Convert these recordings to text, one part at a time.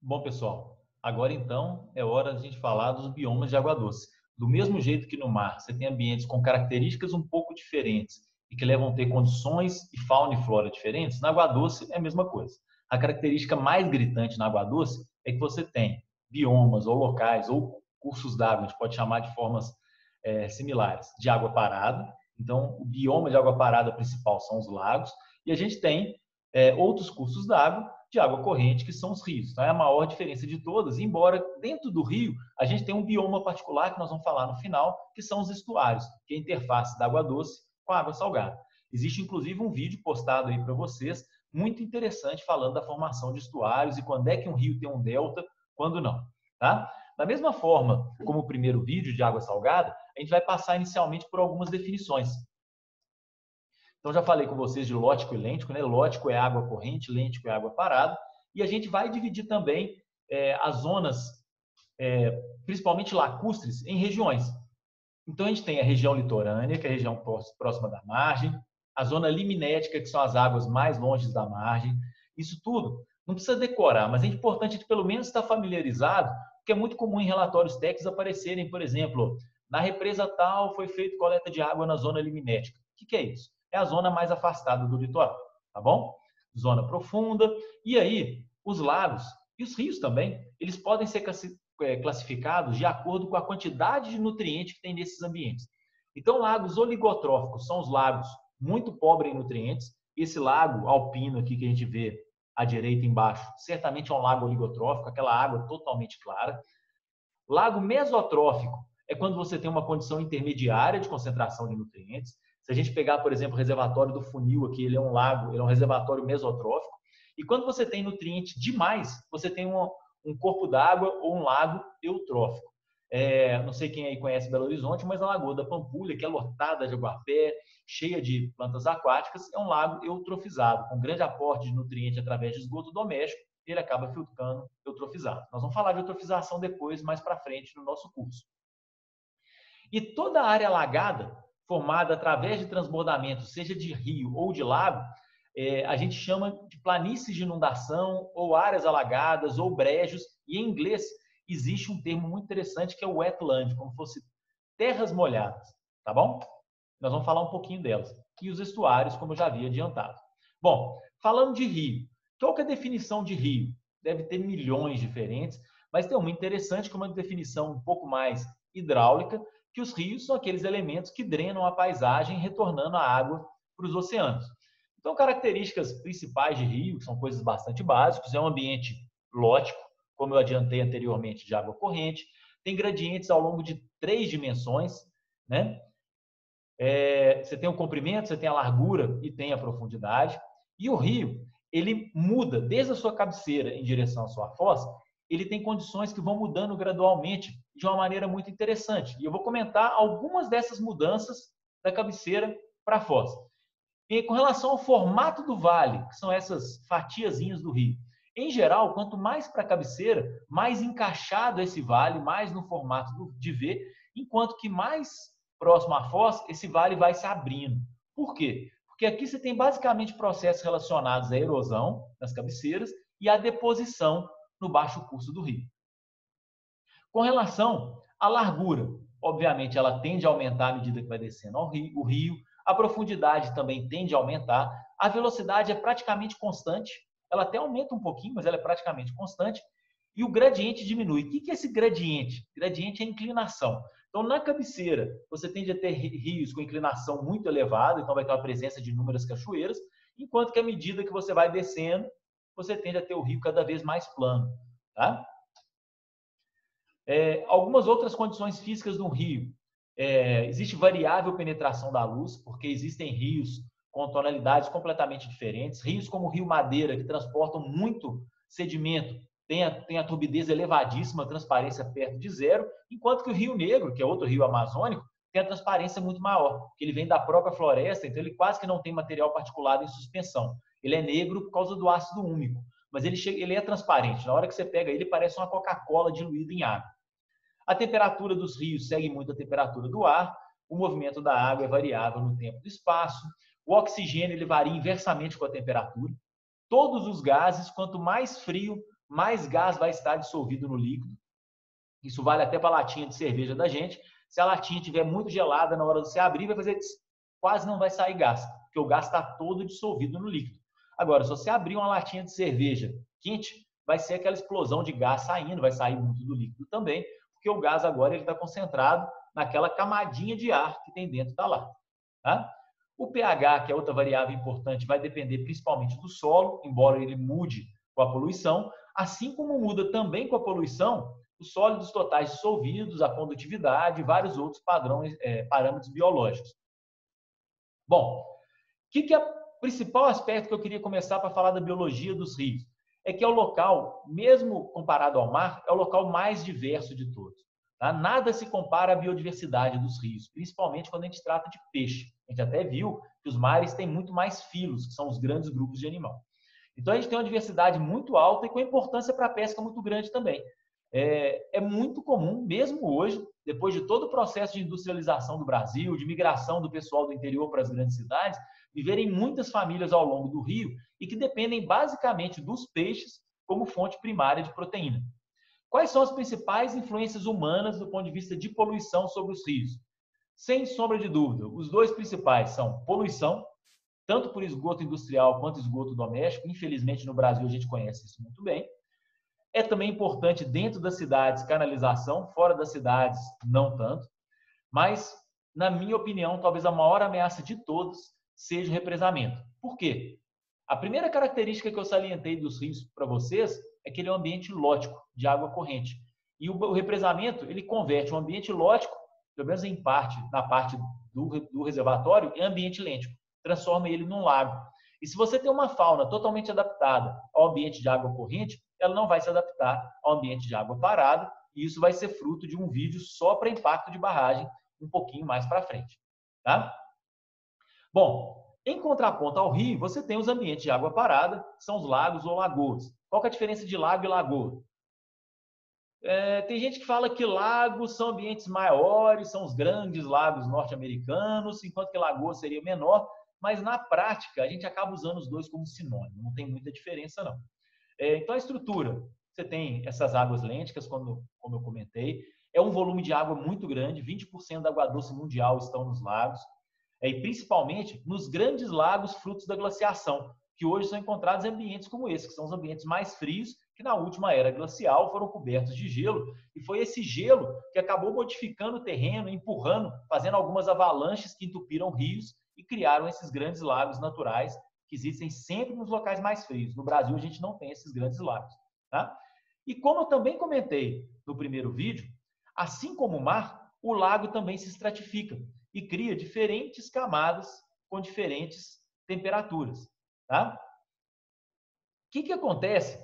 Bom, pessoal, agora então é hora de a gente falar dos biomas de água doce. Do mesmo jeito que no mar você tem ambientes com características um pouco diferentes e que levam a ter condições e fauna e flora diferentes, na água doce é a mesma coisa. A característica mais gritante na água doce é que você tem biomas ou locais ou cursos d'água, a gente pode chamar de formas similares, de água parada. Então, o bioma de água parada principal são os lagos e a gente tem outros cursos d'água de água corrente, que são os rios. Então, é a maior diferença de todas, embora dentro do rio a gente tenha um bioma particular que nós vamos falar no final, que são os estuários, que é a interface da água doce com a água salgada. Existe inclusive um vídeo postado aí para vocês, muito interessante, falando da formação de estuários e quando é que um rio tem um delta, quando não. Tá? Da mesma forma como o primeiro vídeo de água salgada, a gente vai passar inicialmente por algumas definições. Então, já falei com vocês de lótico e lêntico, né? Lótico é água corrente, lêntico é água parada. E a gente vai dividir também as zonas, principalmente lacustres, em regiões. Então, a gente tem a região litorânea, que é a região próxima da margem, a zona liminética, que são as águas mais longe da margem. Isso tudo não precisa decorar, mas é importante de pelo menos estar familiarizado, porque é muito comum em relatórios técnicos aparecerem, por exemplo, na represa tal foi feita coleta de água na zona liminética. O que é isso? É a zona mais afastada do litoral, tá bom? Zona profunda. E aí, os lagos e os rios também, eles podem ser classificados de acordo com a quantidade de nutrientes que tem nesses ambientes. Então, lagos oligotróficos são os lagos muito pobres em nutrientes. Esse lago alpino aqui que a gente vê à direita embaixo, certamente é um lago oligotrófico, aquela água totalmente clara. Lago mesotrófico é quando você tem uma condição intermediária de concentração de nutrientes. Se a gente pegar, por exemplo, o reservatório do Funil aqui, ele é um lago, ele é um reservatório mesotrófico. E quando você tem nutriente demais, você tem um corpo d'água ou um lago eutrófico. Não sei quem aí conhece Belo Horizonte, mas a Lagoa da Pampulha, que é lotada de aguapé, cheia de plantas aquáticas, é um lago eutrofizado, com grande aporte de nutrientes através de esgoto doméstico, ele acaba ficando eutrofizado. Nós vamos falar de eutrofização depois, mais para frente no nosso curso. E toda a área alagada, formada através de transbordamento, seja de rio ou de lago, a gente chama de planícies de inundação, ou áreas alagadas, ou brejos, e em inglês existe um termo muito interessante que é o wetland, como fosse terras molhadas, tá bom? Nós vamos falar um pouquinho delas. E os estuários, como eu já havia adiantado. Bom, falando de rio, qual que é a definição de rio? Deve ter milhões diferentes, mas tem uma interessante que é uma definição um pouco mais hidráulica, que os rios são aqueles elementos que drenam a paisagem, retornando a água para os oceanos. Então, características principais de rio, que são coisas bastante básicas, é um ambiente lótico, como eu adiantei anteriormente, de água corrente, tem gradientes ao longo de 3 dimensões, né? Você tem o comprimento, você tem a largura e tem a profundidade. E o rio, ele muda desde a sua cabeceira em direção à sua foz, ele tem condições que vão mudando gradualmente de uma maneira muito interessante. E eu vou comentar algumas dessas mudanças da cabeceira para a foz. E com relação ao formato do vale, que são essas fatiazinhas do rio. Em geral, quanto mais para a cabeceira, mais encaixado esse vale, mais no formato de V, enquanto que mais próximo à foz, esse vale vai se abrindo. Por quê? Porque aqui você tem basicamente processos relacionados à erosão nas cabeceiras e à deposição no baixo curso do rio. Com relação à largura, obviamente ela tende a aumentar à medida que vai descendo o rio, a profundidade também tende a aumentar, a velocidade é praticamente constante, ela até aumenta um pouquinho, mas ela é praticamente constante, e o gradiente diminui. O que é esse gradiente? Gradiente é inclinação. Então, na cabeceira, você tende a ter rios com inclinação muito elevada, então vai ter uma presença de inúmeras cachoeiras, enquanto que à medida que você vai descendo, você tende a ter o rio cada vez mais plano. Tá? Algumas outras condições físicas do rio. Existe variável penetração da luz, porque existem rios com tonalidades completamente diferentes. Rios como o Rio Madeira, que transportam muito sedimento, tem a turbidez elevadíssima, a transparência perto de zero, enquanto que o Rio Negro, que é outro rio amazônico, tem a transparência muito maior, porque ele vem da própria floresta, então ele quase que não tem material particulado em suspensão. Ele é negro por causa do ácido úmico, mas ele é transparente. Na hora que você pega ele, parece uma Coca-Cola diluída em água. A temperatura dos rios segue muito a temperatura do ar, o movimento da água é variável no tempo e espaço, o oxigênio ele varia inversamente com a temperatura. Todos os gases, quanto mais frio, mais gás vai estar dissolvido no líquido. Isso vale até para a latinha de cerveja da gente. Se a latinha estiver muito gelada na hora de você abrir, vai fazer quase não vai sair gás, porque o gás está todo dissolvido no líquido. Agora, se você abrir uma latinha de cerveja quente, vai ser aquela explosão de gás saindo, vai sair muito do líquido também, porque o gás agora está concentrado naquela camadinha de ar que tem dentro da lata. Tá? O pH, que é outra variável importante, vai depender principalmente do solo, embora ele mude com a poluição, assim como muda também com a poluição os sólidos totais dissolvidos, a condutividade e vários outros parâmetros biológicos. Bom, o que é o principal aspecto que eu queria começar para falar da biologia dos rios? É que é o local, mesmo comparado ao mar, é o local mais diverso de todos. Tá? Nada se compara à biodiversidade dos rios, principalmente quando a gente trata de peixe. A gente até viu que os mares têm muito mais filos, que são os grandes grupos de animal. Então, a gente tem uma diversidade muito alta e com importância para a pesca muito grande também. É muito comum, mesmo hoje, depois de todo o processo de industrialização do Brasil, de migração do pessoal do interior para as grandes cidades, viverem muitas famílias ao longo do rio e que dependem basicamente dos peixes como fonte primária de proteína. Quais são as principais influências humanas do ponto de vista de poluição sobre os rios? Sem sombra de dúvida, os dois principais são poluição, tanto por esgoto industrial quanto esgoto doméstico. Infelizmente, no Brasil, a gente conhece isso muito bem. É também importante dentro das cidades canalização, fora das cidades não tanto. Mas, na minha opinião, talvez a maior ameaça de todos seja o represamento. Por quê? A primeira característica que eu salientei dos rios para vocês é que ele é um ambiente lótico, de água corrente. E o represamento, ele converte um ambiente lótico, pelo menos em parte, na parte do reservatório, em ambiente lêntico. Transforma ele num lago. E se você tem uma fauna totalmente adaptada ao ambiente de água corrente, ela não vai se adaptar ao ambiente de água parada, e isso vai ser fruto de um vídeo só para impacto de barragem, um pouquinho mais para frente. Tá? Bom, em contraponto ao rio, você tem os ambientes de água parada, que são os lagos ou lagoas. Qual que é a diferença de lago e lagoa? Tem gente que fala que lagos são ambientes maiores, são os grandes lagos norte-americanos, enquanto que lagoa seria menor, mas na prática a gente acaba usando os dois como sinônimo, não tem muita diferença não. Então, a estrutura, você tem essas águas lênticas, como eu comentei, é um volume de água muito grande, 20% da água doce mundial estão nos lagos, e principalmente nos grandes lagos frutos da glaciação, que hoje são encontrados em ambientes como esse, que são os ambientes mais frios, que na última era glacial foram cobertos de gelo, e foi esse gelo que acabou modificando o terreno, empurrando, fazendo algumas avalanches que entupiram rios e criaram esses grandes lagos naturais que existem sempre nos locais mais frios. No Brasil, a gente não tem esses grandes lagos. Tá? E como eu também comentei no primeiro vídeo, assim como o mar, o lago também se estratifica e cria diferentes camadas com diferentes temperaturas. Tá? O que acontece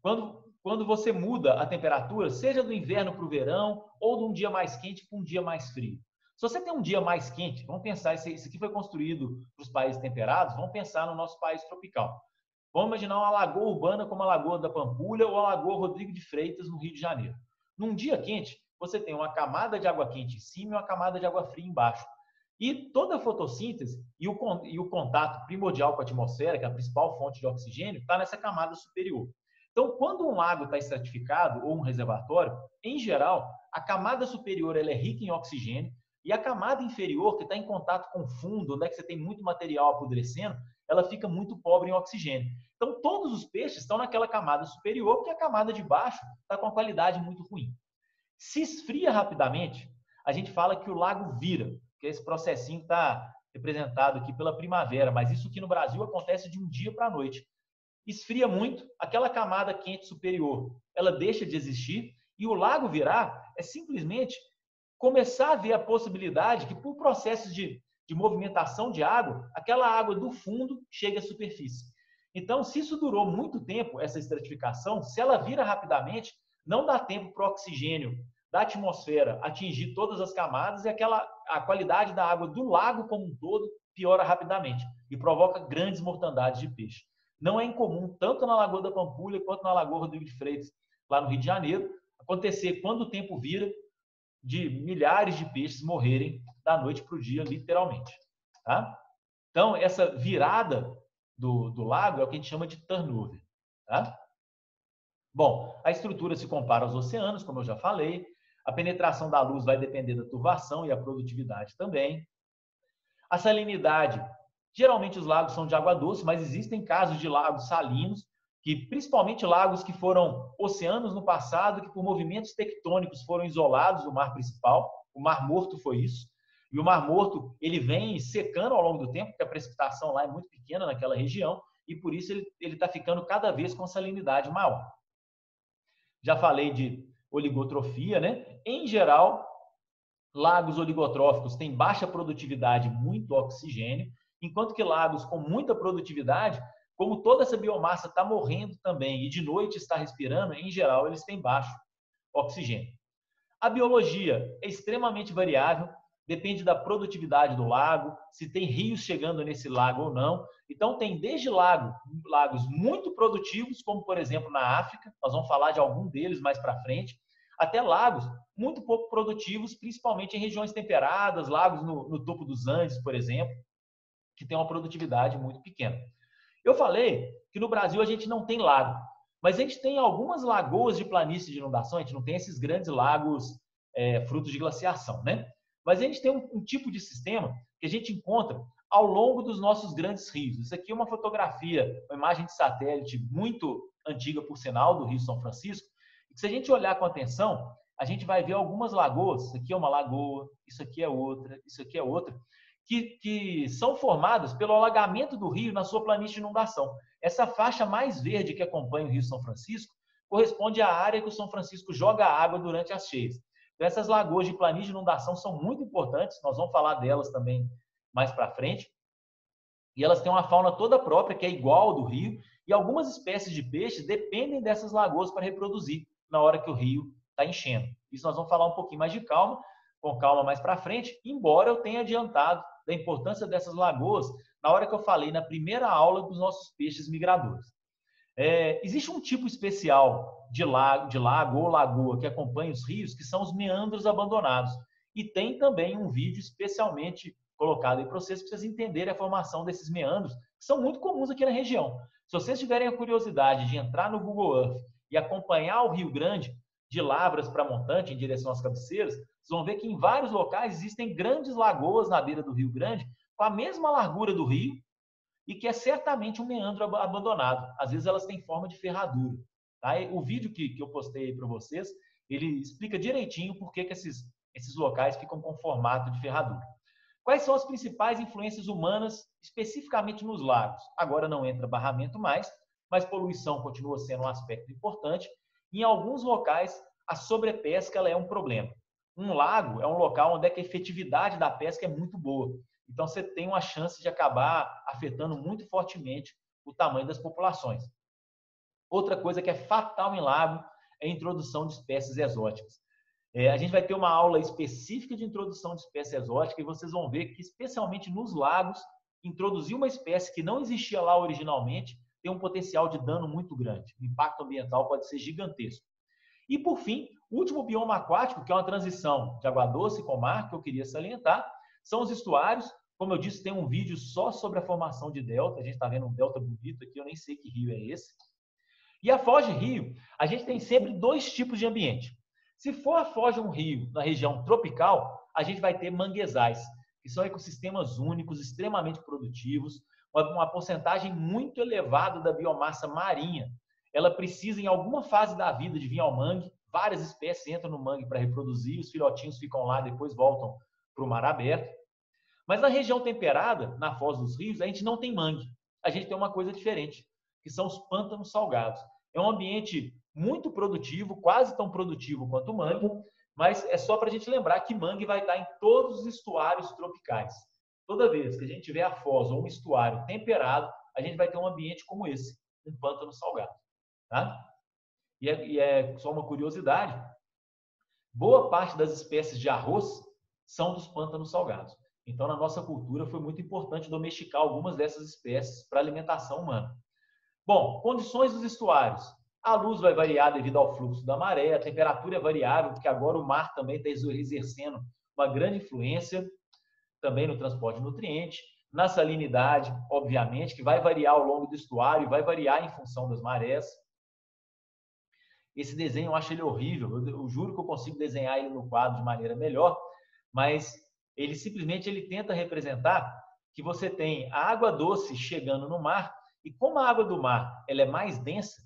quando você muda a temperatura, seja do inverno para o verão ou de um dia mais quente para um dia mais frio? Se você tem um dia mais quente, vamos pensar, isso aqui foi construído para os países temperados, vamos pensar no nosso país tropical. Vamos imaginar uma lagoa urbana como a Lagoa da Pampulha ou a Lagoa Rodrigo de Freitas, no Rio de Janeiro. Num dia quente, você tem uma camada de água quente em cima e uma camada de água fria embaixo. E toda a fotossíntese e o contato primordial com a atmosfera, que é a principal fonte de oxigênio, está nessa camada superior. Então, quando um lago está estratificado ou um reservatório, em geral, a camada superior ela é rica em oxigênio e a camada inferior, que está em contato com o fundo, onde é que você tem muito material apodrecendo, ela fica muito pobre em oxigênio. Então, todos os peixes estão naquela camada superior, porque a camada de baixo está com a qualidade muito ruim. Se esfria rapidamente, a gente fala que o lago vira, que esse processinho está representado aqui pela primavera, mas isso aqui no Brasil acontece de um dia para a noite. Esfria muito, aquela camada quente superior, ela deixa de existir, e o lago virar é simplesmente começar a ver a possibilidade que, por processos de movimentação de água, aquela água do fundo chega à superfície. Então, se isso durou muito tempo, essa estratificação, se ela vira rapidamente, não dá tempo para o oxigênio da atmosfera atingir todas as camadas e a qualidade da água do lago como um todo piora rapidamente e provoca grandes mortandades de peixe. Não é incomum, tanto na Lagoa da Pampulha quanto na Lagoa Rodrigo de Freitas, lá no Rio de Janeiro, acontecer quando o tempo vira de milhares de peixes morrerem da noite para o dia, literalmente. Tá? Então, essa virada do lago é o que a gente chama de turnover. Tá? Bom, a estrutura se compara aos oceanos, como eu já falei. A penetração da luz vai depender da turvação e a produtividade também. A salinidade, geralmente os lagos são de água doce, mas existem casos de lagos salinos, que principalmente lagos que foram oceanos no passado, que por movimentos tectônicos foram isolados do mar principal. O Mar Morto foi isso. E o Mar Morto, ele vem secando ao longo do tempo, porque a precipitação lá é muito pequena naquela região, e por isso ele está ficando cada vez com salinidade maior. Já falei de oligotrofia, né? Em geral, lagos oligotróficos têm baixa produtividade, muito oxigênio, enquanto que lagos com muita produtividade, como toda essa biomassa está morrendo também e de noite está respirando, em geral eles têm baixo oxigênio. A biologia é extremamente variável, depende da produtividade do lago, se tem rios chegando nesse lago ou não. Então tem desde lagos muito produtivos, como por exemplo na África, nós vamos falar de algum deles mais para frente, até lagos muito pouco produtivos, principalmente em regiões temperadas, lagos no topo dos Andes, por exemplo, que tem uma produtividade muito pequena. Eu falei que no Brasil a gente não tem lago, mas a gente tem algumas lagoas de planície de inundação, a gente não tem esses grandes lagos frutos de glaciação, né? Mas a gente tem um tipo de sistema que a gente encontra ao longo dos nossos grandes rios. Isso aqui é uma fotografia, uma imagem de satélite muito antiga, por sinal, do Rio São Francisco. E se a gente olhar com atenção, a gente vai ver algumas lagoas. Isso aqui é uma lagoa, isso aqui é outra, isso aqui é outra, que são formadas pelo alagamento do rio na sua planície de inundação. Essa faixa mais verde que acompanha o Rio São Francisco corresponde à área que o São Francisco joga água durante as cheias. Então, essas lagoas de planície de inundação são muito importantes, nós vamos falar delas também mais para frente. E elas têm uma fauna toda própria, que é igual ao do rio, e algumas espécies de peixes dependem dessas lagoas para reproduzir na hora que o rio está enchendo. Isso nós vamos falar um pouquinho mais de calma, com calma mais para frente, embora eu tenha adiantado da importância dessas lagoas na hora que eu falei na primeira aula dos nossos peixes migradores. Existe um tipo especial de lago ou lagoa que acompanha os rios, que são os meandros abandonados. E tem também um vídeo especialmente colocado aí para vocês entenderem a formação desses meandros, que são muito comuns aqui na região. Se vocês tiverem a curiosidade de entrar no Google Earth e acompanhar o Rio Grande, de Lavras para Montante, em direção às cabeceiras, vocês vão ver que em vários locais existem grandes lagoas na beira do Rio Grande, com a mesma largura do rio, e que é certamente um meandro abandonado. Às vezes elas têm forma de ferradura. Tá? O vídeo que eu postei para vocês, ele explica direitinho por que esses locais ficam com formato de ferradura. Quais são as principais influências humanas, especificamente nos lagos? Agora não entra barramento mais, mas poluição continua sendo um aspecto importante. Em alguns locais, a sobrepesca ela é um problema. Um lago é um local onde a efetividade da pesca é muito boa. Então, você tem uma chance de acabar afetando muito fortemente o tamanho das populações. Outra coisa que é fatal em lago é a introdução de espécies exóticas. A gente vai ter uma aula específica de introdução de espécie exótica e vocês vão ver que, especialmente nos lagos, introduzir uma espécie que não existia lá originalmente tem um potencial de dano muito grande. O impacto ambiental pode ser gigantesco. E, por fim, o último bioma aquático, que é uma transição de água doce com mar, que eu queria salientar, são os estuários. Como eu disse, tem um vídeo só sobre a formação de delta. A gente está vendo um delta bonito aqui, eu nem sei que rio é esse. E a foz de rio, a gente tem sempre dois tipos de ambiente. Se for a foz de um rio na região tropical, a gente vai ter manguezais, que são ecossistemas únicos, extremamente produtivos, uma porcentagem muito elevada da biomassa marinha. Ela precisa, em alguma fase da vida, de vir ao mangue. Várias espécies entram no mangue para reproduzir, os filhotinhos ficam lá, depois voltam para o mar aberto. Mas na região temperada, na foz dos rios, a gente não tem mangue. A gente tem uma coisa diferente, que são os pântanos salgados. É um ambiente muito produtivo, quase tão produtivo quanto o mangue, mas é só para a gente lembrar que mangue vai estar em todos os estuários tropicais. Toda vez que a gente tiver a foz ou um estuário temperado, a gente vai ter um ambiente como esse, um pântano salgado. Tá? E é só uma curiosidade, boa parte das espécies de arroz são dos pântanos salgados. Então, na nossa cultura, foi muito importante domesticar algumas dessas espécies para alimentação humana. Bom, condições dos estuários. A luz vai variar devido ao fluxo da maré, a temperatura é variável, porque agora o mar também está exercendo uma grande influência também no transporte de nutrientes. na salinidade, obviamente, que vai variar ao longo do estuário e vai variar em função das marés. Esse desenho eu acho ele horrível, eu juro que eu consigo desenhar ele no quadro de maneira melhor, mas ele simplesmente ele tenta representar que você tem a água doce chegando no mar, e como a água do mar ela é mais densa,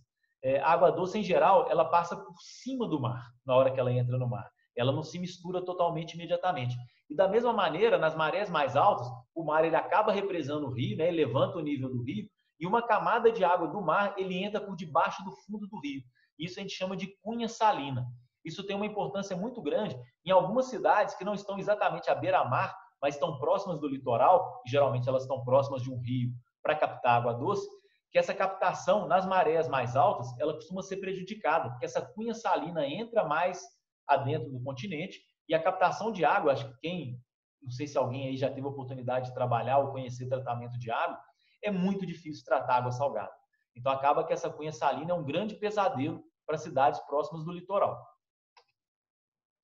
a água doce em geral ela passa por cima do mar na hora que ela entra no mar. Ela não se mistura totalmente imediatamente. E da mesma maneira, nas marés mais altas, o mar ele acaba represando o rio, né? Ele levanta o nível do rio, e uma camada de água do mar ele entra por debaixo do fundo do rio. Isso a gente chama de cunha salina. Isso tem uma importância muito grande em algumas cidades que não estão exatamente à beira-mar, mas estão próximas do litoral, e geralmente elas estão próximas de um rio para captar água doce, que essa captação nas marés mais altas, ela costuma ser prejudicada, porque essa cunha salina entra mais adentro do continente e a captação de água, acho que não sei se alguém aí já teve a oportunidade de trabalhar ou conhecer tratamento de água, é muito difícil tratar água salgada. Então acaba que essa cunha salina é um grande pesadelo para cidades próximas do litoral.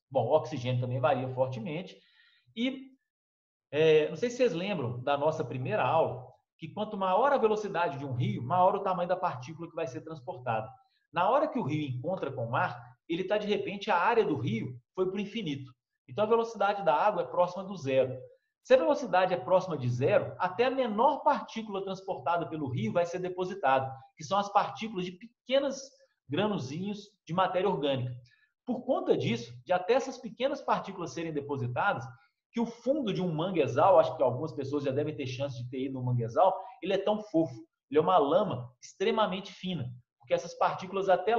Bom, o oxigênio também varia fortemente. E não sei se vocês lembram da nossa primeira aula, que quanto maior a velocidade de um rio, maior o tamanho da partícula que vai ser transportada. Na hora que o rio encontra com o mar, ele está de repente, a área do rio foi para o infinito. Então a velocidade da água é próxima do zero. Se a velocidade é próxima de zero, até a menor partícula transportada pelo rio vai ser depositada, que são as partículas de pequenos granozinhos de matéria orgânica. Por conta disso, de até essas pequenas partículas serem depositadas, que o fundo de um manguezal, acho que algumas pessoas já devem ter chance de ter ido no manguezal, ele é tão fofo, ele é uma lama extremamente fina, porque essas partículas até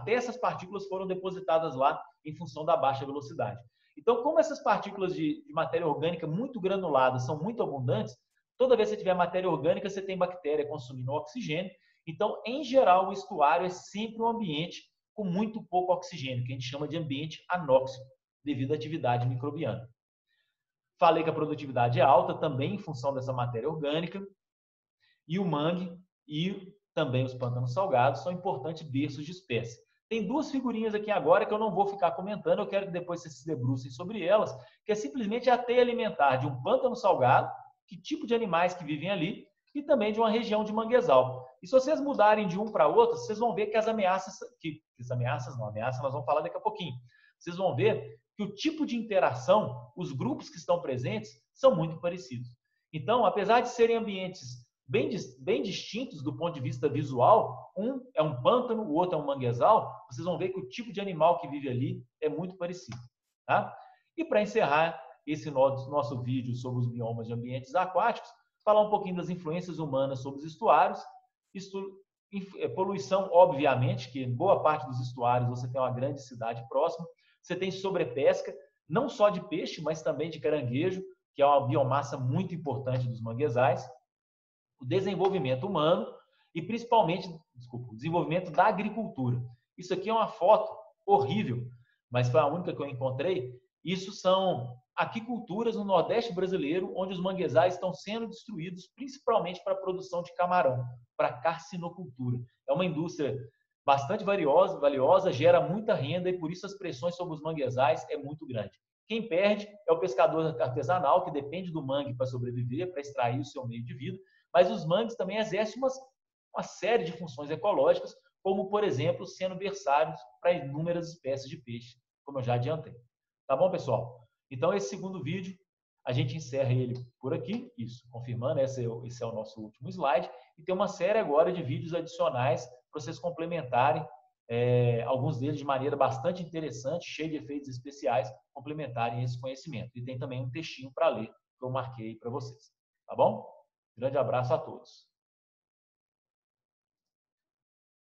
essas partículas foram depositadas lá em função da baixa velocidade. Então, como essas partículas de matéria orgânica muito granuladas são muito abundantes, toda vez que você tiver matéria orgânica, você tem bactéria consumindo oxigênio. Então, em geral, o estuário é sempre um ambiente com muito pouco oxigênio, que a gente chama de ambiente anóxico, devido à atividade microbiana. Falei que a produtividade é alta também em função dessa matéria orgânica. E o mangue e também os pântanos salgados são importantes berços de espécie. Tem duas figurinhas aqui agora que eu não vou ficar comentando, eu quero que depois vocês se debrucem sobre elas, que é simplesmente a teia alimentar de um pântano salgado, que tipo de animais que vivem ali, e também de uma região de manguezal. E se vocês mudarem de um para outro, vocês vão ver que as ameaças nós vamos falar daqui a pouquinho. Vocês vão ver que o tipo de interação, os grupos que estão presentes, são muito parecidos. Então, apesar de serem ambientes bem distintos do ponto de vista visual, um é um pântano, o outro é um manguezal, vocês vão ver que o tipo de animal que vive ali é muito parecido. Tá? E para encerrar esse nosso vídeo sobre os biomas de ambientes aquáticos, falar um pouquinho das influências humanas sobre os estuários. Poluição, obviamente, que em boa parte dos estuários você tem uma grande cidade próxima. Você tem sobrepesca, não só de peixe, mas também de caranguejo, que é uma biomassa muito importante dos manguezais. O desenvolvimento humano e, principalmente, o desenvolvimento da agricultura. Isso aqui é uma foto horrível, mas foi a única que eu encontrei. Isso são aquiculturas no Nordeste brasileiro, onde os manguezais estão sendo destruídos, principalmente para a produção de camarão, para carcinocultura. É uma indústria bastante valiosa, gera muita renda e, por isso, as pressões sobre os manguezais é muito grande. Quem perde é o pescador artesanal, que depende do mangue para sobreviver, para extrair o seu meio de vida, mas os mangues também exercem uma série de funções ecológicas, como, por exemplo, sendo berçários para inúmeras espécies de peixe, como eu já adiantei. Tá bom, pessoal? Então, esse segundo vídeo, a gente encerra ele por aqui, isso, confirmando, esse é o nosso último slide, e tem uma série agora de vídeos adicionais para vocês complementarem, alguns deles de maneira bastante interessante, cheio de efeitos especiais, complementarem esse conhecimento. E tem também um textinho para ler, que eu marquei para vocês. Tá bom? Grande abraço a todos.